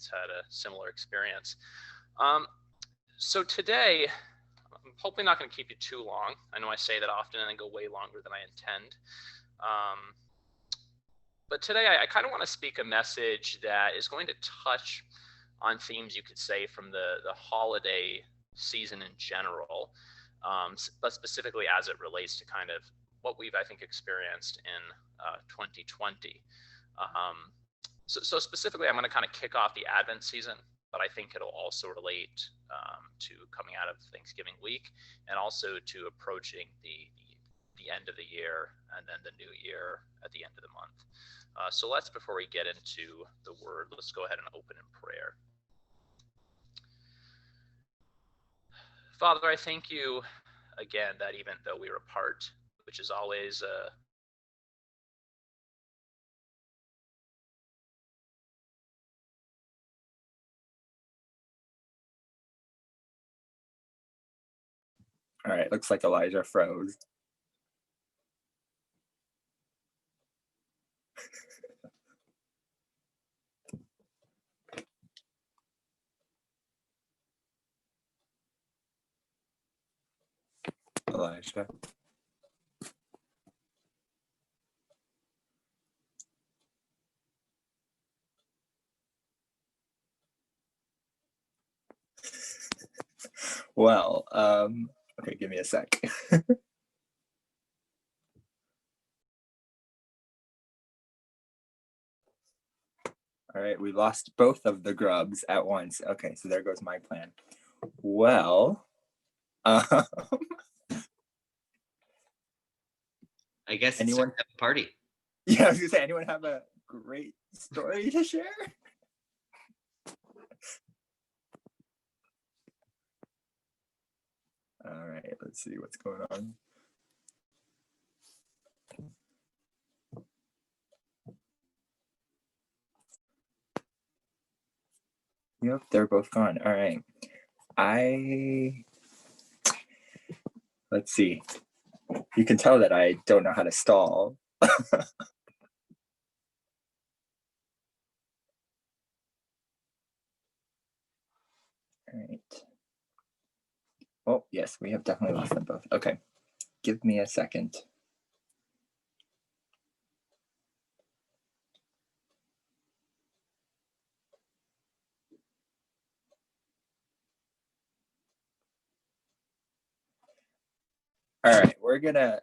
it's had a similar experience. So today, I'm hopefully not going to keep you too long. I know I say that often and I go way longer than I intend. But today I kind of want to speak a message that is going to touch on themes, you could say, from the holiday season in general, but specifically as it relates to kind of what we've, I think, experienced in 2020. So specifically, I'm going to kind of kick off the Advent season, but I think it'll also relate to coming out of Thanksgiving week and also to approaching the end of the year and then the new year at the end of the month. So before we get into the word, let's go ahead and open in prayer. Father, I thank you again that even though we are apart, which is always All right, looks like Elijah froze. Elijah. Well, okay, give me a sec. All right, we lost both of the Grubbs at once. Okay, so there goes my plan. Well, I guess anyone have a party? Yeah, I was gonna say, anyone have a great story to share? All right, let's see what's going on. Yep, they're both gone. All right. Let's see. You can tell that I don't know how to stall. All right. Oh, yes, we have definitely lost them both. Okay, give me a second. All right, we're gonna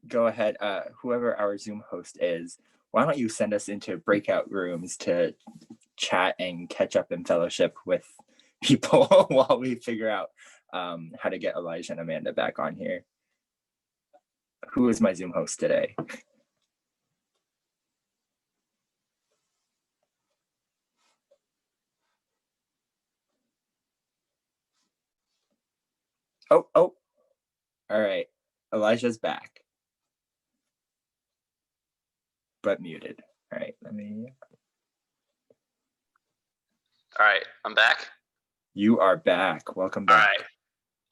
go ahead. Whoever our Zoom host is, why don't you send us into breakout rooms to chat and catch up in fellowship with people while we figure out how to get Elijah and Amanda back on here. Who is my Zoom host today? Oh, all right. Elijah's back, but muted. All right, let me. All right, I'm back. You are back. Welcome back. All right.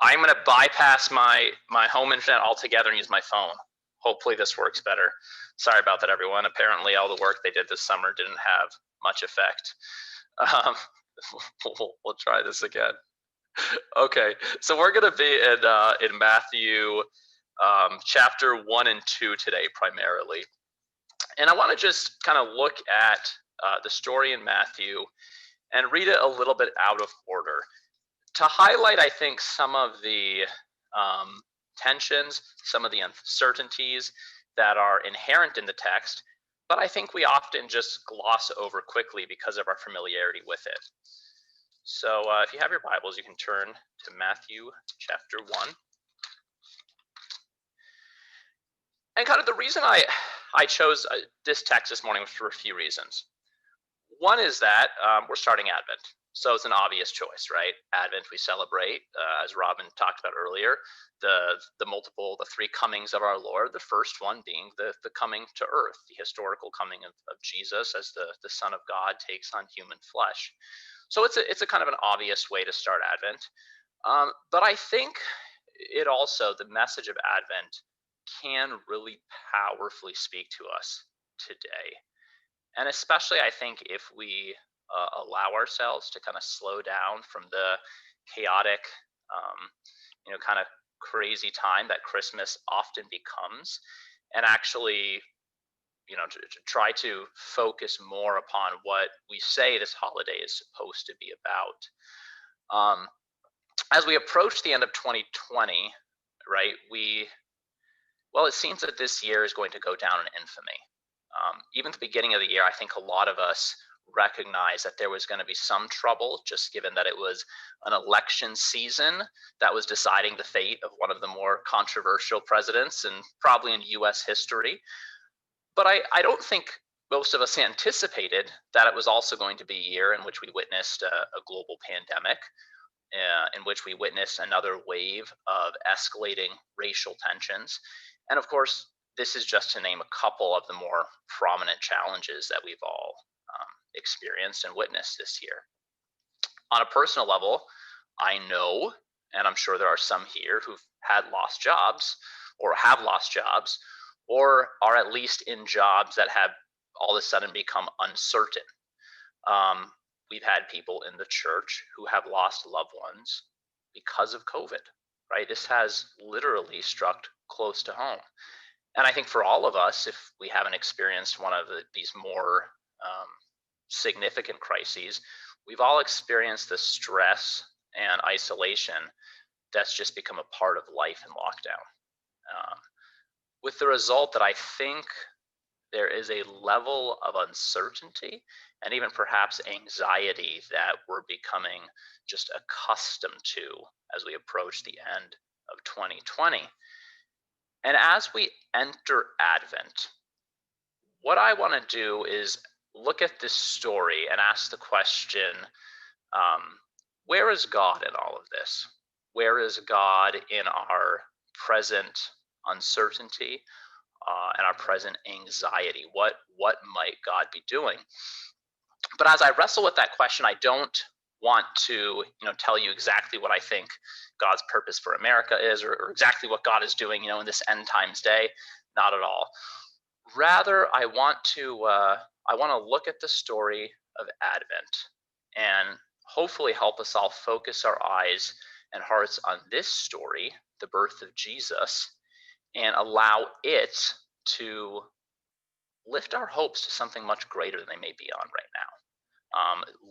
I'm going to bypass my home internet altogether and use my phone. Hopefully this works better. Sorry about that, everyone. Apparently all the work they did this summer didn't have much effect. We'll try this again. Okay, so we're going to be in Matthew chapter 1 and 2 today primarily. And I want to just kind of look at the story in Matthew and read it a little bit out of order to highlight, I think, some of the tensions, some of the uncertainties that are inherent in the text, but I think we often just gloss over quickly because of our familiarity with it. So if you have your Bibles, you can turn to Matthew chapter 1. And kind of the reason I chose this text this morning was for a few reasons. One is that we're starting Advent. So it's an obvious choice, right? Advent, we celebrate, as Robin talked about earlier, the three comings of our Lord. The first one being the coming to earth, the historical coming of Jesus as the Son of God takes on human flesh. So it's a kind of an obvious way to start Advent. But I think it also, the message of Advent can really powerfully speak to us today. And especially, I think, if we allow ourselves to kind of slow down from the chaotic, kind of crazy time that Christmas often becomes, and actually, to try to focus more upon what we say this holiday is supposed to be about. As we approach the end of 2020, right, it seems that this year is going to go down in infamy. Even at the beginning of the year, I think a lot of us recognized that there was going to be some trouble, just given that it was an election season that was deciding the fate of one of the more controversial presidents and probably in US history. But I don't think most of us anticipated that it was also going to be a year in which we witnessed a global pandemic, in which we witnessed another wave of escalating racial tensions. And of course, this is just to name a couple of the more prominent challenges that we've all experienced and witnessed this year. On a personal level, I know, and I'm sure there are some here who've had lost jobs or have lost jobs, or are at least in jobs that have all of a sudden become uncertain. We've had people in the church who have lost loved ones because of COVID, right? This has literally struck close to home. And I think for all of us, if we haven't experienced one of these more significant crises, we've all experienced the stress and isolation that's just become a part of life in lockdown. With the result that I think there is a level of uncertainty and even perhaps anxiety that we're becoming just accustomed to as we approach the end of 2020. And as we enter Advent, what I want to do is look at this story and ask the question, where is God in all of this? Where is God in our present uncertainty and our present anxiety? What might God be doing? But as I wrestle with that question, I don't want to tell you exactly what I think God's purpose for America is, or exactly what God is doing in this end times day. Not at all. Rather, I want to look at the story of Advent and hopefully help us all focus our eyes and hearts on this story, the birth of Jesus, and allow it to lift our hopes to something much greater than they may be on right now.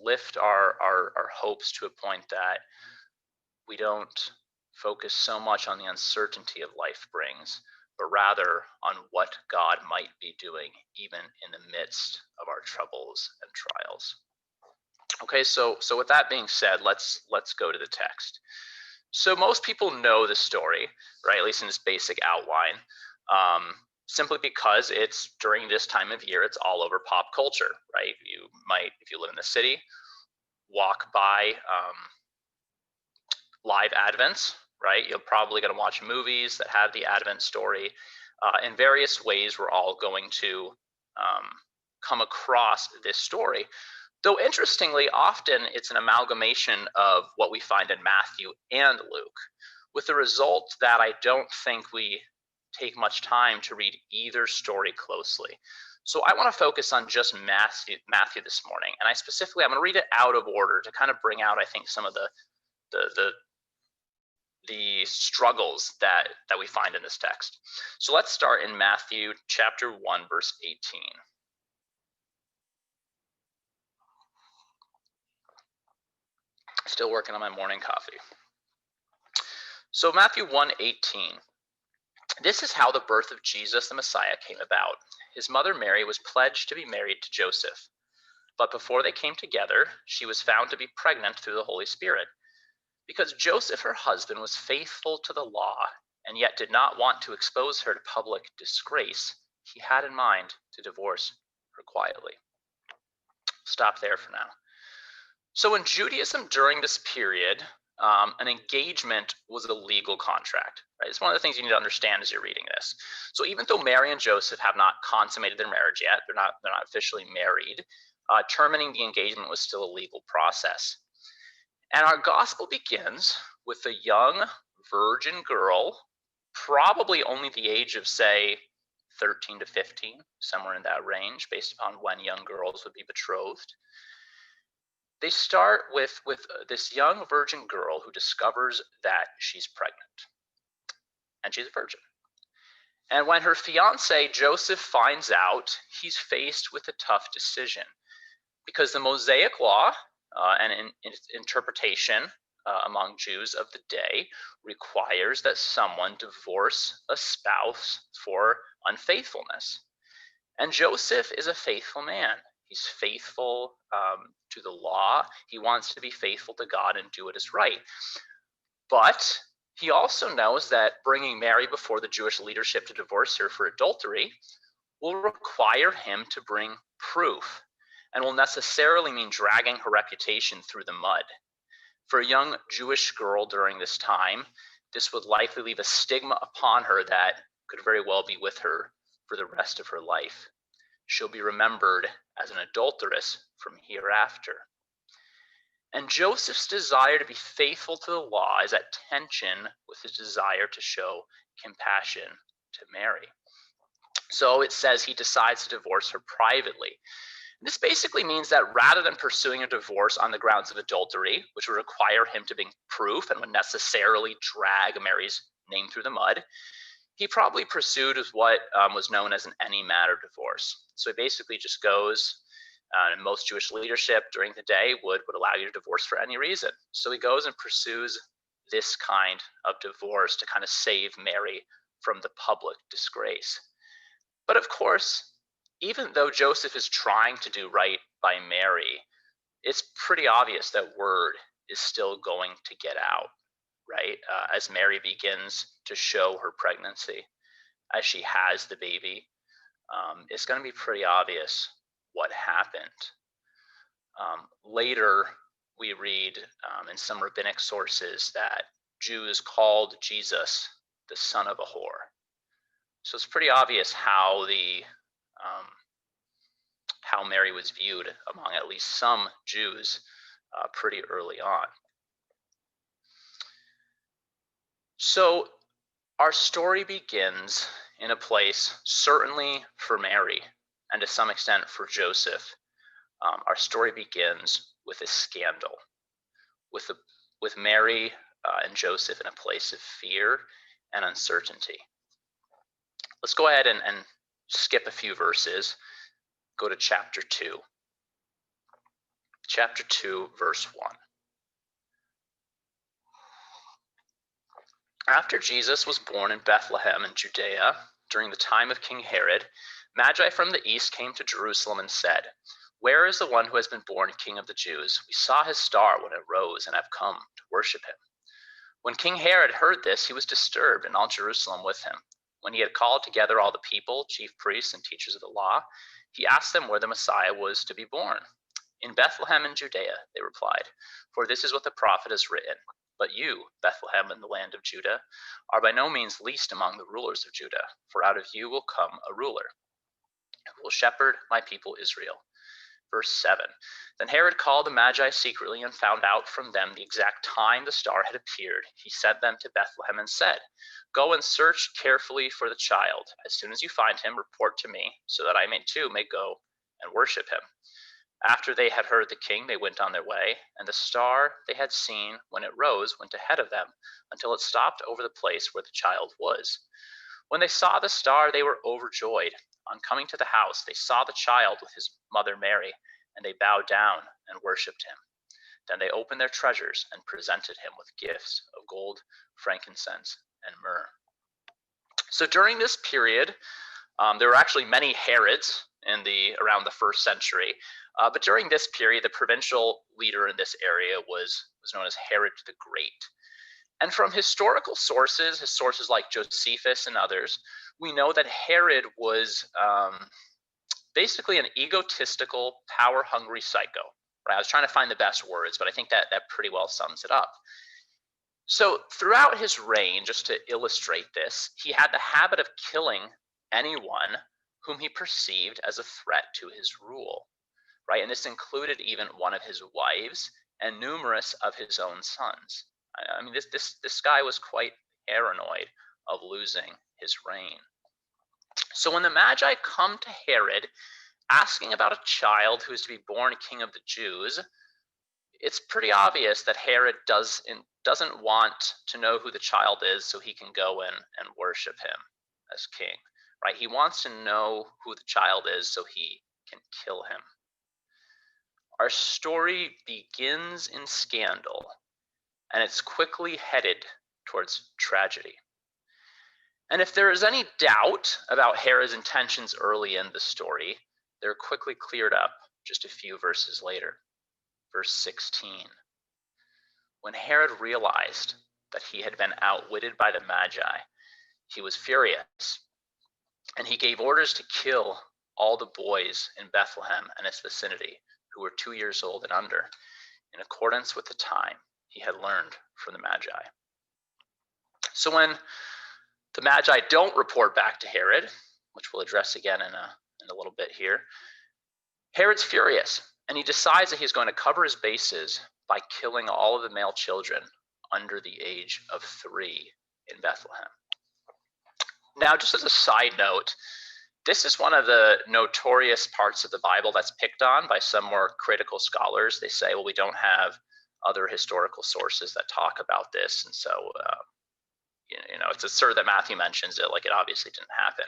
Lift our hopes to a point that we don't focus so much on the uncertainty of life brings, but rather on what God might be doing even in the midst of our troubles and trials. Okay, so with that being said, let's go to the text. So most people know the story, right? At least in its basic outline, simply because it's during this time of year, it's all over pop culture, right? You might, if you live in the city, walk by live Advents, right? You're probably going to watch movies that have the Advent story. In various ways, we're all going to come across this story. Though interestingly, often it's an amalgamation of what we find in Matthew and Luke, with the result that I don't think we take much time to read either story closely. So I want to focus on just Matthew this morning, and I'm going to read it out of order to kind of bring out, I think, some of the struggles that we find in this text. So let's start in Matthew chapter 1, verse 18. Still working on my morning coffee. So Matthew 1:18. This is how the birth of Jesus the Messiah came about. His mother Mary was pledged to be married to Joseph. But before they came together, she was found to be pregnant through the Holy Spirit. Because Joseph, her husband, was faithful to the law and yet did not want to expose her to public disgrace, he had in mind to divorce her quietly. Stop there for now. So in Judaism during this period, an engagement was a legal contract. Right? It's one of the things you need to understand as you're reading this. So even though Mary and Joseph have not consummated their marriage yet, they're not officially married, terminating the engagement was still a legal process. And our gospel begins with a young virgin girl, probably only the age of, say, 13 to 15, somewhere in that range, based upon when young girls would be betrothed. they start with this young virgin girl who discovers that she's pregnant, and she's a virgin. And when her fiance Joseph finds out, he's faced with a tough decision because the Mosaic law and in interpretation among Jews of the day requires that someone divorce a spouse for unfaithfulness. And Joseph is a faithful man. He's faithful to the law. He wants to be faithful to God and do what is right. But he also knows that bringing Mary before the Jewish leadership to divorce her for adultery will require him to bring proof and will necessarily mean dragging her reputation through the mud. For a young Jewish girl during this time, this would likely leave a stigma upon her that could very well be with her for the rest of her life. She'll be remembered as an adulteress from hereafter. And Joseph's desire to be faithful to the law is at tension with his desire to show compassion to Mary. So it says he decides to divorce her privately. This basically means that rather than pursuing a divorce on the grounds of adultery, which would require him to bring proof and would necessarily drag Mary's name through the mud, he probably pursued what was known as an any matter divorce. So he basically just goes, and most Jewish leadership during the day would allow you to divorce for any reason. So he goes and pursues this kind of divorce to kind of save Mary from the public disgrace. But of course, even though Joseph is trying to do right by Mary, it's pretty obvious that word is still going to get out, right? As Mary begins to show her pregnancy, as she has the baby, it's going to be pretty obvious what happened. Later, we read in some rabbinic sources that Jews called Jesus the son of a whore. So it's pretty obvious how Mary was viewed among at least some Jews pretty early on. So our story begins in a place, certainly for Mary, and to some extent for Joseph. Our story begins with a scandal, with Mary and Joseph in a place of fear and uncertainty. Let's go ahead and skip a few verses. Go to chapter 2. Chapter 2, verse 1. After Jesus was born in Bethlehem in Judea, during the time of King Herod, Magi from the east came to Jerusalem and said, "Where is the one who has been born King of the Jews? We saw his star when it rose and have come to worship him." When King Herod heard this, he was disturbed, and all Jerusalem with him. When he had called together all the people, chief priests and teachers of the law, he asked them where the Messiah was to be born. "In Bethlehem in Judea," they replied, "for this is what the prophet has written. But you, Bethlehem in the land of Judah, are by no means least among the rulers of Judah, for out of you will come a ruler who will shepherd my people Israel." Verse 7. Then Herod called the Magi secretly and found out from them the exact time the star had appeared. He sent them to Bethlehem and said, "Go and search carefully for the child. As soon as you find him, report to me, so that I too may go and worship him." After they had heard the king, they went on their way, and the star they had seen when it rose went ahead of them until it stopped over the place where the child was. When they saw the star, they were overjoyed. On coming to the house, they saw the child with his mother Mary, and they bowed down and worshipped him. Then they opened their treasures and presented him with gifts of gold, frankincense, and myrrh. So during this period, there were actually many Herods around the first century. But during this period, the provincial leader in this area was known as Herod the Great. And from historical sources like Josephus and others, we know that Herod was basically an egotistical, power-hungry psycho. Right? I was trying to find the best words, but I think that pretty well sums it up. So throughout his reign, just to illustrate this, he had the habit of killing anyone whom he perceived as a threat to his rule. Right? And this included even one of his wives and numerous of his own sons. I mean, this guy was quite paranoid of losing his reign. So when the Magi come to Herod asking about a child who is to be born king of the Jews, it's pretty obvious that Herod doesn't want to know who the child is so he can go in and worship him as king, right? He wants to know who the child is so he can kill him. Our story begins in scandal, and it's quickly headed towards tragedy. And if there is any doubt about Herod's intentions early in the story, they're quickly cleared up just a few verses later. Verse 16. When Herod realized that he had been outwitted by the Magi, he was furious, and he gave orders to kill all the boys in Bethlehem and its vicinity who were 2 years old and under, in accordance with the time he had learned from the Magi. So when the Magi don't report back to Herod, which we'll address again in a little bit here, Herod's furious, and he decides that he's going to cover his bases by killing all of the male children under the age of 3 in Bethlehem. Now, just as a side note, this is one of the notorious parts of the Bible that's picked on by some more critical scholars. They say, well, we don't have other historical sources that talk about this, and so it's absurd that Matthew mentions it, like it obviously didn't happen.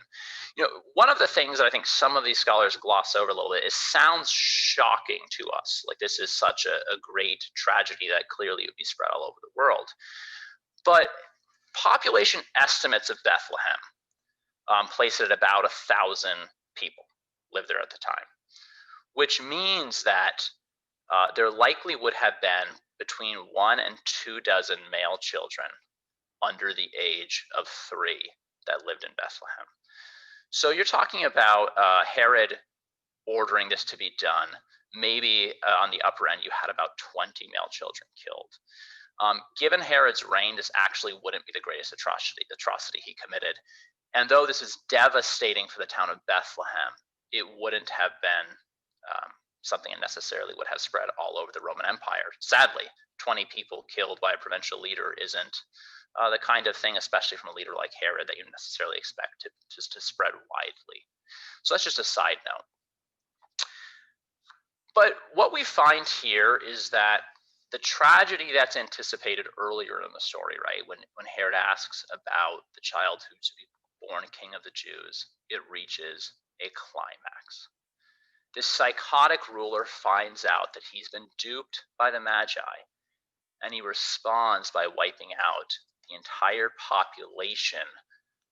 One of the things that I think some of these scholars gloss over a little bit is sounds shocking to us. Like this is such a great tragedy that clearly would be spread all over the world. But population estimates of Bethlehem place it at about 1,000 people lived there at the time, which means that there likely would have been between 1 and 2 dozen male children under the age of 3 that lived in Bethlehem. So you're talking about Herod ordering this to be done. Maybe on the upper end, you had about 20 male children killed. Given Herod's reign, this actually wouldn't be the greatest atrocity he committed. And though this is devastating for the town of Bethlehem, it wouldn't have been something that necessarily would have spread all over the Roman Empire. Sadly, 20 people killed by a provincial leader isn't the kind of thing, especially from a leader like Herod, that you necessarily expect to spread widely. So that's just a side note. But what we find here is that the tragedy that's anticipated earlier in the story, right, when Herod asks about the child who's to be born king of the Jews, it reaches a climax. This psychotic ruler finds out that he's been duped by the Magi, and he responds by wiping out the entire population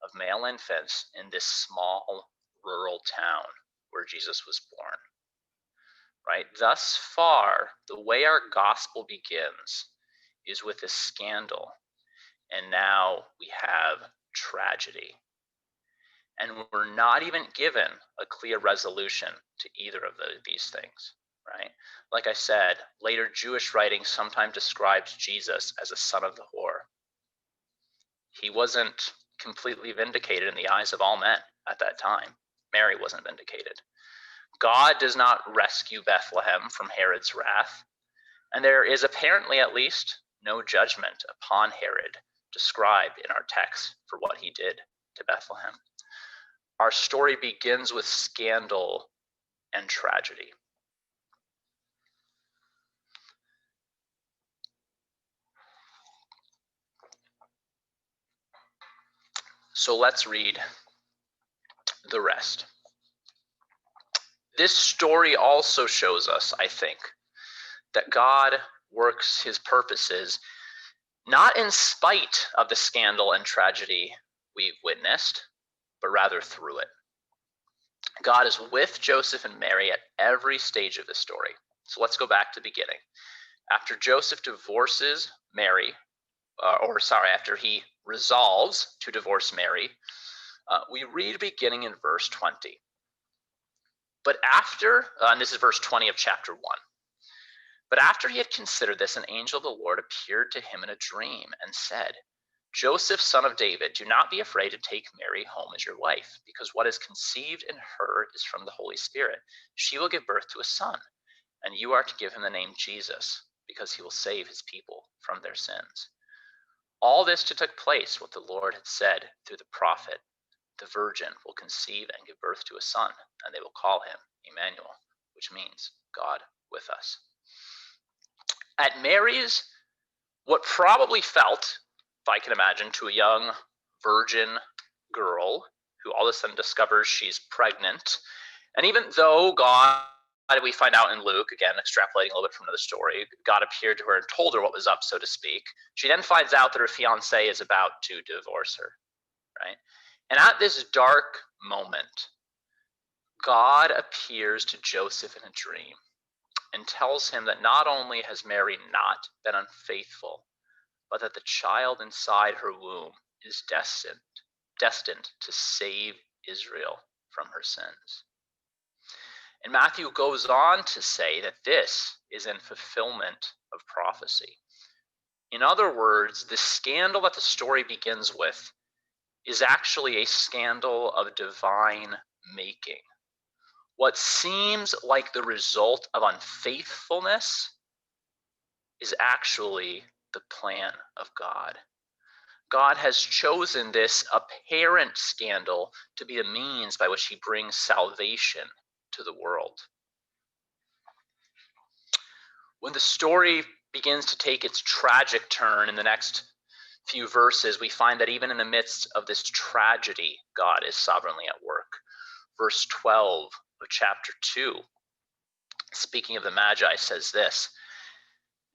of male infants in this small rural town where Jesus was born. Right? Thus far, the way our gospel begins is with a scandal, and now we have tragedy. And we're not even given a clear resolution to either of these things, right? Like I said, later Jewish writings sometimes described Jesus as a son of the whore. He wasn't completely vindicated in the eyes of all men at that time. Mary wasn't vindicated. God does not rescue Bethlehem from Herod's wrath, and there is apparently at least no judgment upon Herod described in our text for what he did to Bethlehem. Our story begins with scandal and tragedy. So let's read the rest. This story also shows us, I think, that God works his purposes not in spite of the scandal and tragedy we've witnessed, but rather through it. God is with Joseph and Mary at every stage of the story. So let's go back to the beginning. After Joseph divorces Mary, after he resolves to divorce Mary, we read beginning in verse 20. But after, and this is verse 20 of chapter 1. But after he had considered this, an angel of the Lord appeared to him in a dream and said, Joseph, son of David, do not be afraid to take Mary home as your wife, because what is conceived in her is from the Holy Spirit. She will give birth to a son, and you are to give him the name Jesus, because he will save his people from their sins. All this to take place what the Lord had said through the prophet. The virgin will conceive and give birth to a son, and they will call him Emmanuel, which means God with us. At Mary's, what probably felt, if I can imagine, to a young virgin girl who all of a sudden discovers she's pregnant. And even though God, we find out in Luke, again, extrapolating a little bit from the story, God appeared to her and told her what was up, so to speak. She then finds out that her fiance is about to divorce her, right? And at this dark moment, God appears to Joseph in a dream and tells him that not only has Mary not been unfaithful, but that the child inside her womb is destined to save Israel from her sins. And Matthew goes on to say that this is in fulfillment of prophecy. In other words, the scandal that the story begins with is actually a scandal of divine making. What seems like the result of unfaithfulness is actually the plan of God. God has chosen this apparent scandal to be the means by which he brings salvation to the world. When the story begins to take its tragic turn in the next few verses, we find that even in the midst of this tragedy, God is sovereignly at work. Verse 12 of chapter 2, speaking of the Magi, says this,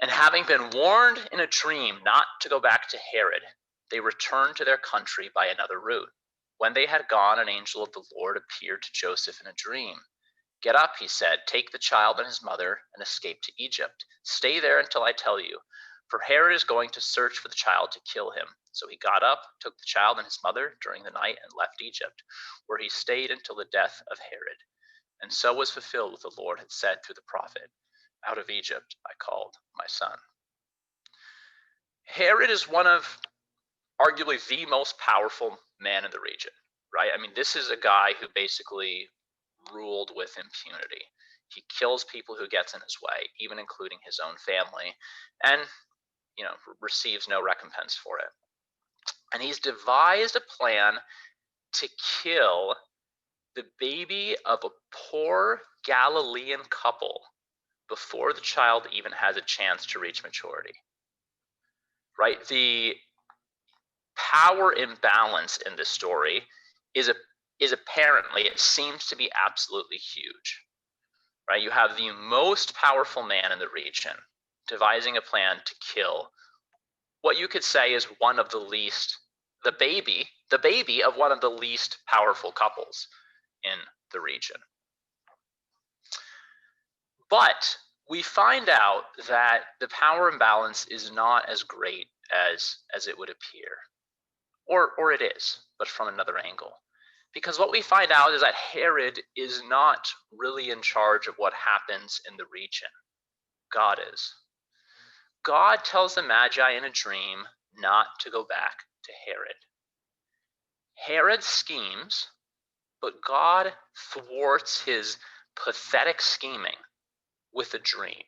"And having been warned in a dream not to go back to Herod, they returned to their country by another route. When they had gone, an angel of the Lord appeared to Joseph in a dream. 'Get up,' he said, 'take the child and his mother and escape to Egypt. Stay there until I tell you, for Herod is going to search for the child to kill him.' So he got up, took the child and his mother during the night, and left Egypt, where he stayed until the death of Herod. And so was fulfilled what the Lord had said through the prophet, 'Out of Egypt I called my son.'" Herod is one of arguably the most powerful man in the region, right? I mean, this is a guy who basically ruled with impunity. He kills people who gets in his way, even including his own family, and receives no recompense for it. And he's devised a plan to kill the baby of a poor Galilean couple before the child even has a chance to reach maturity. Right? The power imbalance in this story is apparently, it seems to be absolutely huge. Right? You have the most powerful man in the region devising a plan to kill what you could say is one of the least, the baby of one of the least powerful couples in the region. But we find out that the power imbalance is not as great as it would appear. Or it is, but from another angle. Because what we find out is that Herod is not really in charge of what happens in the region. God is. God tells the Magi in a dream not to go back to Herod. Herod schemes, but God thwarts his pathetic scheming with a dream.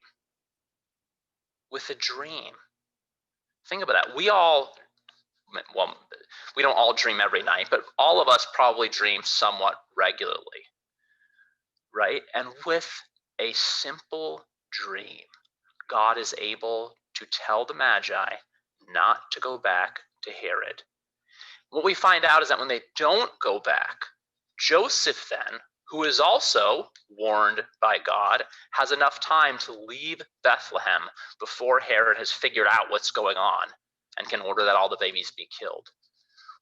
With a dream. Think about that. We don't all dream every night, but all of us probably dream somewhat regularly, right? And with a simple dream, God is able to tell the Magi not to go back to Herod. What we find out is that when they don't go back, Joseph then, who is also warned by God, has enough time to leave Bethlehem before Herod has figured out what's going on and can order that all the babies be killed.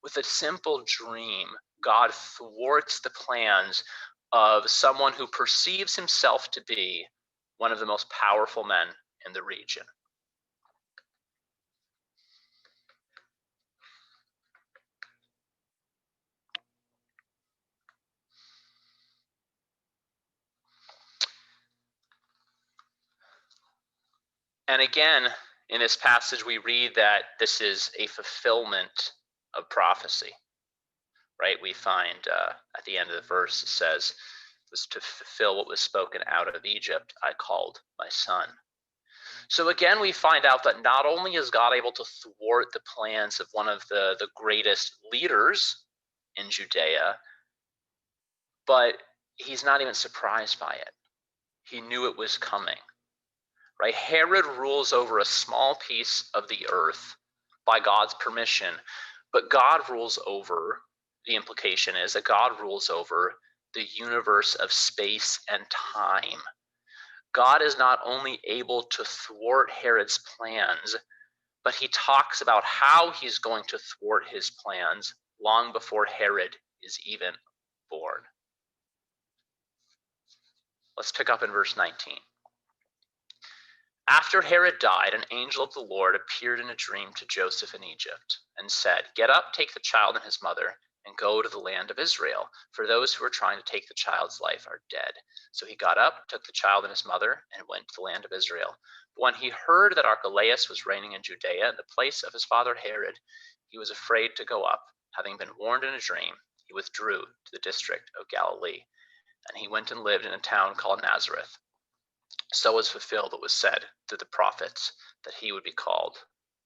With a simple dream, God thwarts the plans of someone who perceives himself to be one of the most powerful men in the region. And again, in this passage, we read that this is a fulfillment of prophecy, right? We find at the end of the verse, it says, "It was to fulfill what was spoken, 'Out of Egypt I called my son.'" So again, we find out that not only is God able to thwart the plans of one of the greatest leaders in Judea, but he's not even surprised by it. He knew it was coming. right? Herod rules over a small piece of the earth by God's permission, but God rules over, the implication is that God rules over the universe of space and time. God is not only able to thwart Herod's plans, but he talks about how he's going to thwart his plans long before Herod is even born. Let's pick up in verse 19. After Herod died, an angel of the Lord appeared in a dream to Joseph in Egypt and said, "Get up, take the child and his mother, and go to the land of Israel, for those who are trying to take the child's life are dead." So he got up, took the child and his mother, and went to the land of Israel. But when he heard that Archelaus was reigning in Judea in the place of his father Herod, he was afraid to go up. Having been warned in a dream, he withdrew to the district of Galilee, and he went and lived in a town called Nazareth. So was fulfilled what was said through the prophets, that he would be called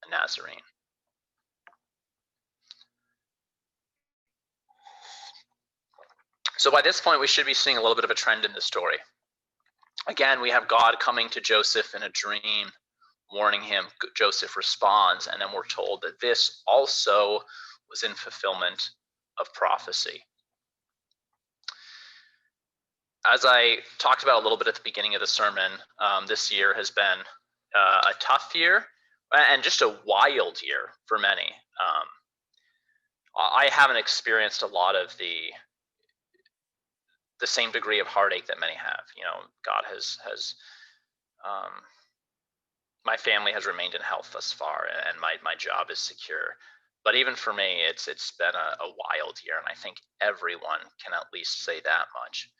a Nazarene. So by this point, we should be seeing a little bit of a trend in the story. Again, we have God coming to Joseph in a dream, warning him. Joseph responds, and then we're told that this also was in fulfillment of prophecy. As I talked about a little bit at the beginning of the sermon, this year has been a tough year and just a wild year for many. I haven't experienced a lot of the same degree of heartache that many have. You know, God has my family has remained in health thus far, and my job is secure. But even for me, it's been a wild year, and I think everyone can at least say that much.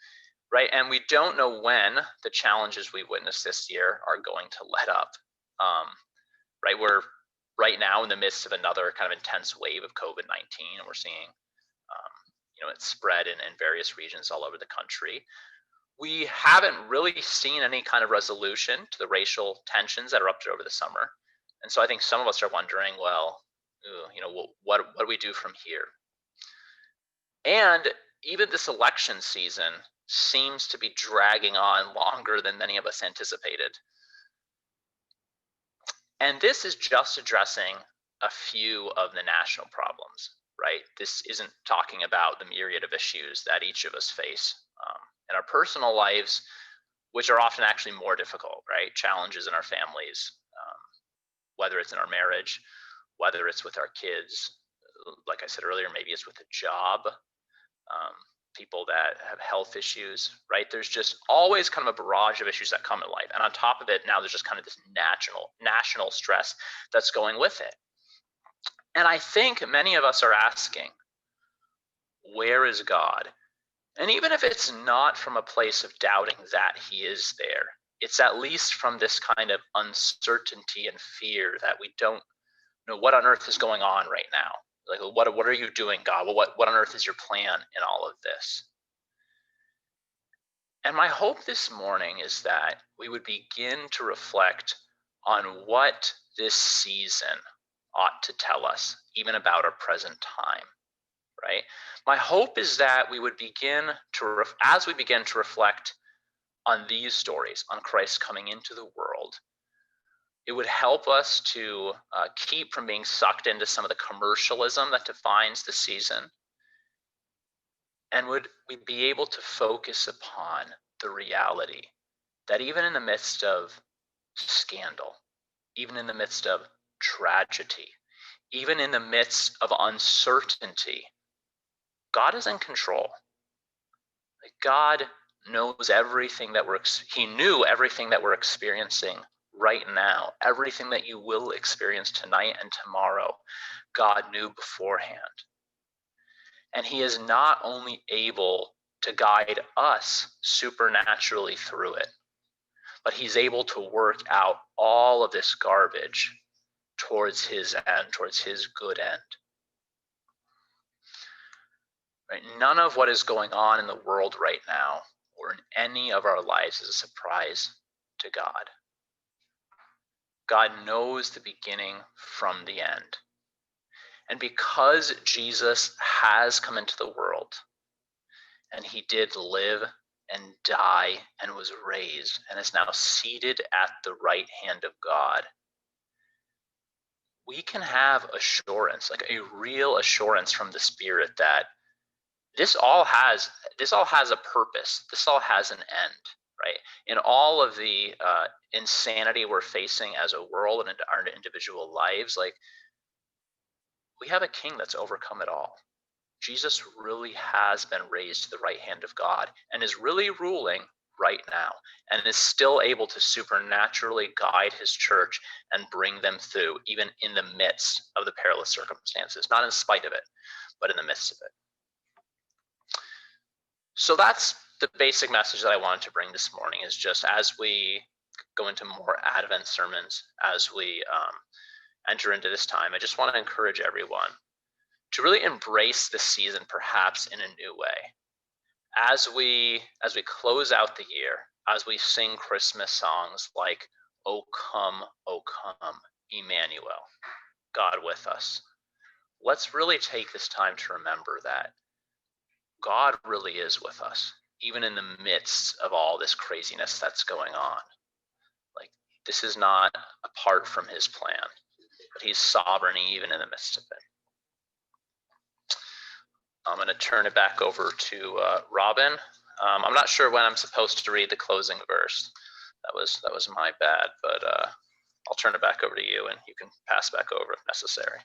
Right, and we don't know when the challenges we witnessed this year are going to let up. Right, we're right now in the midst of another kind of intense wave of COVID-19, and we're seeing, it's spread in various regions all over the country. We haven't really seen any kind of resolution to the racial tensions that erupted over the summer, and so I think some of us are wondering, well, what do we do from here? And even this election season seems to be dragging on longer than many of us anticipated. And this is just addressing a few of the national problems, right? This isn't talking about the myriad of issues that each of us face in our personal lives, which are often actually more difficult, right? Challenges in our families, whether it's in our marriage, whether it's with our kids, like I said earlier, maybe it's with a job, people that have health issues, right? There's just always kind of a barrage of issues that come in life. And on top of it, now there's just kind of this national stress that's going with it. And I think many of us are asking, where is God? And even if it's not from a place of doubting that he is there, it's at least from this kind of uncertainty and fear that we don't know what on earth is going on right now. Like, what are you doing, God? Well, what on earth is your plan in all of this? And my hope this morning is that we would begin to reflect on what this season ought to tell us, even about our present time, right? My hope is that we would begin to, as we begin to reflect on these stories, on Christ coming into the world, it would help us to keep from being sucked into some of the commercialism that defines the season. And would we be able to focus upon the reality that even in the midst of scandal, even in the midst of tragedy, even in the midst of uncertainty, God is in control. God knows everything that he knew everything that we're experiencing right now, everything that you will experience tonight and tomorrow, God knew beforehand. And he is not only able to guide us supernaturally through it, but he's able to work out all of this garbage towards his end, towards his good end. Right? None of what is going on in the world right now or in any of our lives is a surprise to God. God knows the beginning from the end. And because Jesus has come into the world and he did live and die and was raised and is now seated at the right hand of God, we can have assurance, like a real assurance from the Spirit, that this all has a purpose. This all has an end, right? In all of the insanity we're facing as a world and in our individual lives, like, we have a king that's overcome it all. Jesus really has been raised to the right hand of God and is really ruling right now and is still able to supernaturally guide his church and bring them through, even in the midst of the perilous circumstances, not in spite of it, but in the midst of it. So that's the basic message that I wanted to bring this morning, is just as we go into more Advent sermons, as we enter into this time, I just want to encourage everyone to really embrace this season perhaps in a new way. As we close out the year, as we sing Christmas songs like O come, Emmanuel, God with us, let's really take this time to remember that God really is with us, even in the midst of all this craziness that's going on. Like, this is not apart from his plan, but he's sovereign even in the midst of it. I'm going to turn it back over to Robin. I'm not sure when I'm supposed to read the closing verse. That was my bad, but I'll turn it back over to you, and you can pass back over if necessary.